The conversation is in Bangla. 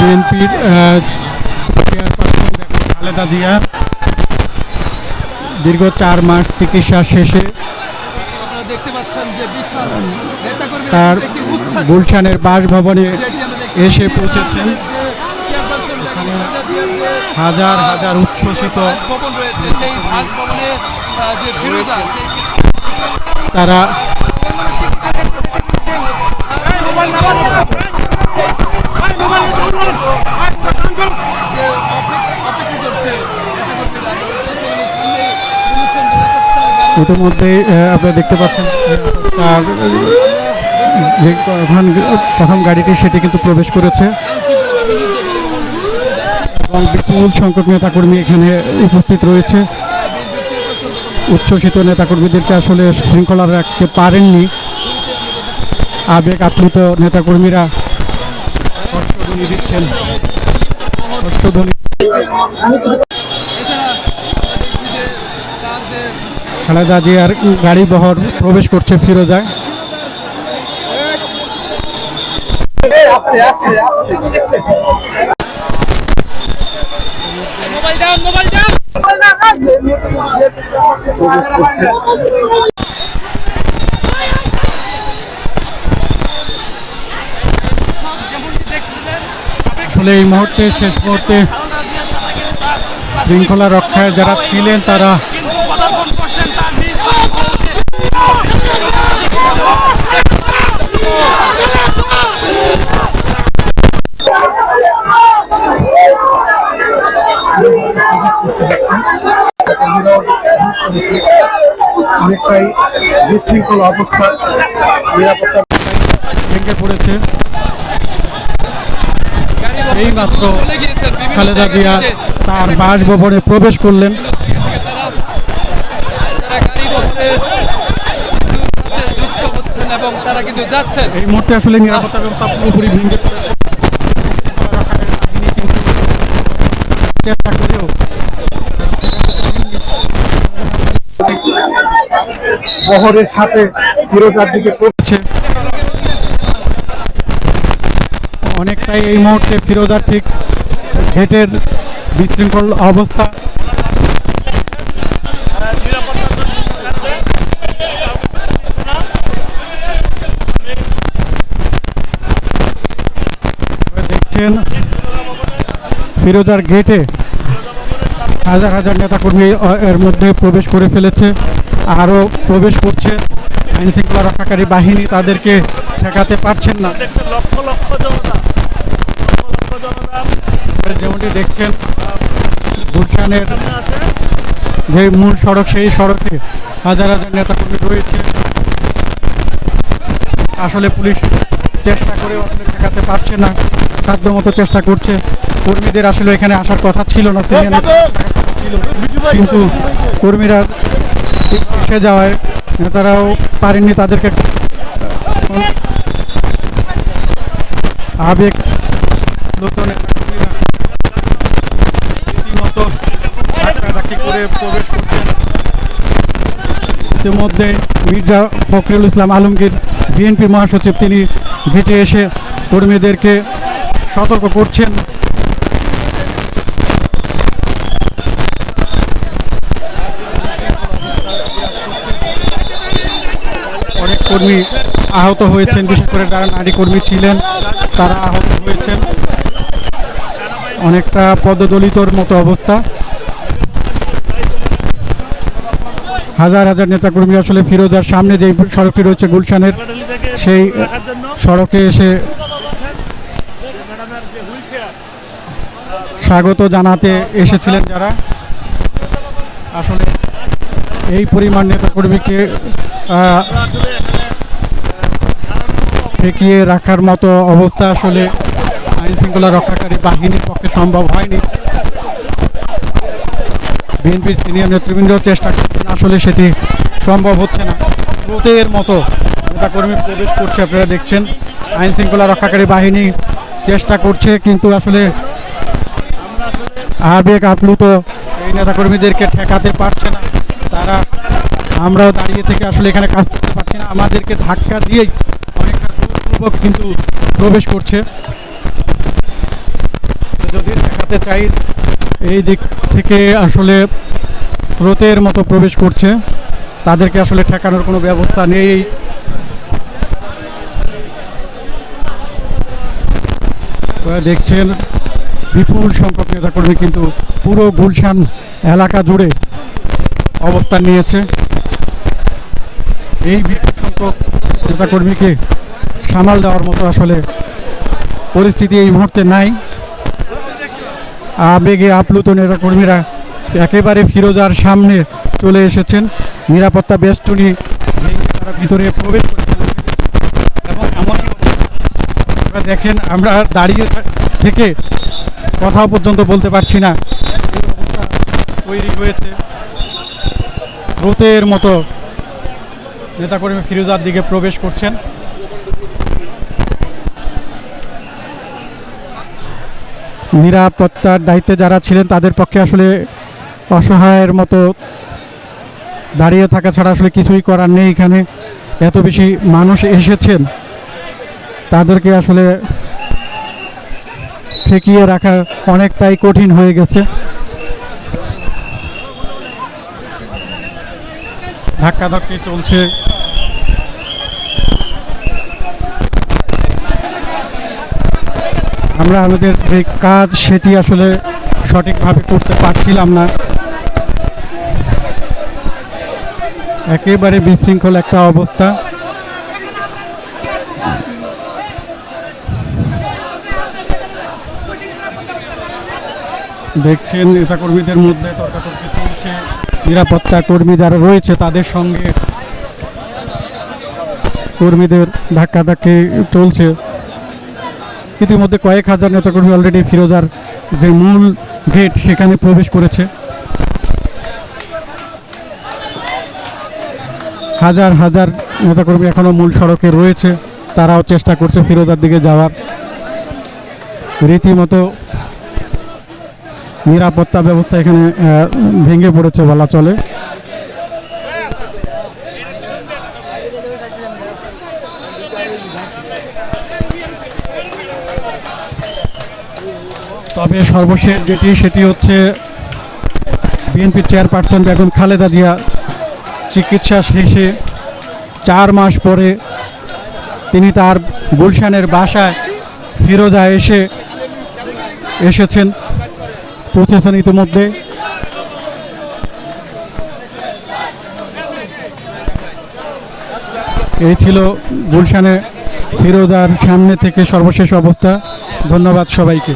বিএনপির চেয়ারপারসন খালেদা জিয়া দীর্ঘ 4 মাস চিকিৎসা শেষে তার গুলশানের বাসভবনে এসে পৌঁছেছেন। হাজার হাজার উচ্ছ্বসিত তারা ইতিমধ্যে আপনারা দেখতে পাচ্ছেন তার যে প্রথম গাড়িটি সেটি কিন্তু প্রবেশ করেছে এবং বিপুল সংখ্যক নেতাকর্মী এখানে উপস্থিত রয়েছে। উচ্ছ্বসিত নেতাকর্মীদেরকে আসলে শৃঙ্খলা রাখতে পারেননি, আবেগ আপ্লুত নেতাকর্মীরা কষ্টধ্বনি দিচ্ছেন। কষ্টধ্বনি খালেদা জিয়ার গাড়ি বহর প্রবেশ করছে ফিরোজায়। আসলে এই মুহূর্তে শেষ মুহূর্তে শৃঙ্খলা রক্ষায় যারা ছিলেন তারা অনেকটাই বিশৃঙ্খল অবস্থা, নিরাপত্তা ভেঙে পড়েছে। এইমাত্র খালেদা জিয়া তার বাসভবনে প্রবেশ করলেন। এবং তারা কিন্তু যাচ্ছেন। এই মুহূর্তে আসলে নিরাপত্তা ব্যবস্থা পুরোপুরি ভেঙে পড়েছে। চেষ্টা করেও বহরের সাথে ফিরোজার দিকে পড়ছে। অনেকটাই এই মুহূর্তে ফিরোজার ঠিক গেটের বিশৃঙ্খল অবস্থা। দেখছেন ফিরোজার গেটে হাজার হাজার নেতাকর্মী এর মধ্যে প্রবেশ করে ফেলেছে, আরও প্রবেশ করছে। আইন শৃঙ্খলা রক্ষাকারী বাহিনী তাদেরকে ঠেকাতে পারছেন না। যেমনটি দেখছেন গুলশানের যে মূল সড়ক, সেই সড়কে হাজার হাজার নেতাকর্মী রয়েছে। আসলে পুলিশ চেষ্টা করে ঠেকাতে পারছে না, সাধ্যমতো চেষ্টা করছে। কর্মীদের আসলে এখানে আসার কথা ছিল না, কিন্তু কর্মীরা এসে যাওয়ায় নেতারাও পারেননি তাদেরকে। আবেগ রীতিমতো ধাক্কাধাক্কি করে প্রবেশ করছেন। ইতিমধ্যে মির্জা ফখরুল ইসলাম আলমগীর বিএনপির মহাসচিব তিনি ভেটে এসে কর্মীদেরকে সতর্ক করছেন। অনেক কর্মী আহত হয়েছেন, বিশেষ করে যারা নারী কর্মী ছিলেন তারা আহত হয়েছেন। অনেকটা পদদলিতর মতো অবস্থা। হাজার হাজার নেতাকর্মী আসলে ফিরোজার সামনে যে সড়কটি রয়েছে গুলশানের, সেই সড়কে এসে স্বাগত জানাতে এসেছিলেন যারা। আসলে এই পরিমাণ নেতাকর্মীকে ঠেকিয়ে রাখার মতো অবস্থা আসলে আইন শৃঙ্খলা রক্ষাকারী বাহিনীর পক্ষে সম্ভব হয়নি। বিএনপির সিনিয়র নেতৃবৃন্দ চেষ্টা করছেন, আসলে সেটি সম্ভব হচ্ছে না। স্রোতের মতো নেতাকর্মী প্রবেশ করছে, আপনারা দেখছেন। আইন শৃঙ্খলা রক্ষাকারী বাহিনী চেষ্টা করছে, কিন্তু আসলে আবেগ আপ্লুত এই নেতাকর্মীদেরকে ঠেকাতে পারছে না তারা। আমরাও দাঁড়িয়ে থেকে আসলে এখানে কাজ করতে পারছি না, আমাদেরকে ধাক্কা দিয়েই অনেকটা জোরপূর্বক কিন্তু প্রবেশ করছে। দেখাতে চাই এই দিক থেকে আসলে স্রোতের মতো প্রবেশ করছে, তাদেরকে আসলে ঠেকানোর কোনো ব্যবস্থা নেই। দেখছেন বিপুল সংখ্যক নেতাকর্মী কিন্তু পুরো গুলশান এলাকা জুড়ে অবস্থান নিয়েছে। এই বিপুল সংখ্যক নেতাকর্মীকে সামাল দেওয়ার মতো আসলে পরিস্থিতি এই মুহূর্তে নাই। আবেগে আপ্লুত নেতাকর্মীরা একেবারে ফিরোজার সামনে চলে এসেছেন, নিরাপত্তা বেষ্টনী ভেঙে তারা ভিতরে প্রবেশ করে ফেলেছে। এবং এমনই আপনারা দেখেন, আমরা দাঁড়িয়ে থেকে কথাও পর্যন্ত বলতে পারছি না, এই অবস্থা তৈরি হয়েছে। স্রোতের মতো নেতাকর্মী ফিরোজার দিকে প্রবেশ করছেন। নিরাপত্তার দায়িত্বে যারা ছিলেন তাদের পক্ষে আসলে অসহায়ের মতো দাঁড়িয়ে থাকা ছাড়া আসলে কিছুই করার নেই। এখানে এত বেশি মানুষ এসেছেন, তাদেরকে আসলে ঠেকিয়ে রাখা অনেকটাই কঠিন হয়ে গেছে। ধাক্কাধাক্কি চলছে। আমরা আমাদের যে কাজ সেটি আসলে সঠিকভাবে করতে পারছিলাম না, একেবারে বিশৃঙ্খল একটা অবস্থা। দেখছেন নেতাকর্মীদের মধ্যে তর্কাতর্কি চলছে, নিরাপত্তা কর্মী যারা রয়েছে তাদের সঙ্গে কর্মীদের ধাক্কাধাক্কি চলছে। ইতিমধ্যে কয়েক হাজার নেতাকর্মী অলরেডি ফিরোজার যে মূল গেট সেখানে প্রবেশ করেছে। হাজার হাজার নেতাকর্মী এখনও মূল সড়কে রয়েছে, তারাও চেষ্টা করছে ফিরোজার দিকে যাওয়ার। রীতিমতো নিরাপত্তা ব্যবস্থা এখানে ভেঙে পড়েছে বলা চলে। তবে সর্বশেষ যেটি সেটি হচ্ছে বিএনপি চেয়ারপারসন বেগম খালেদা জিয়া চিকিৎসা শেষে 4 মাস পরে তিনি তার গুলশানের বাসায় ফিরোজা এসেছেন, পৌঁছেছেন ইতিমধ্যে। এই ছিল গুলশানে ফিরোজার সামনে থেকে সর্বশেষ অবস্থা। ধন্যবাদ সবাইকে।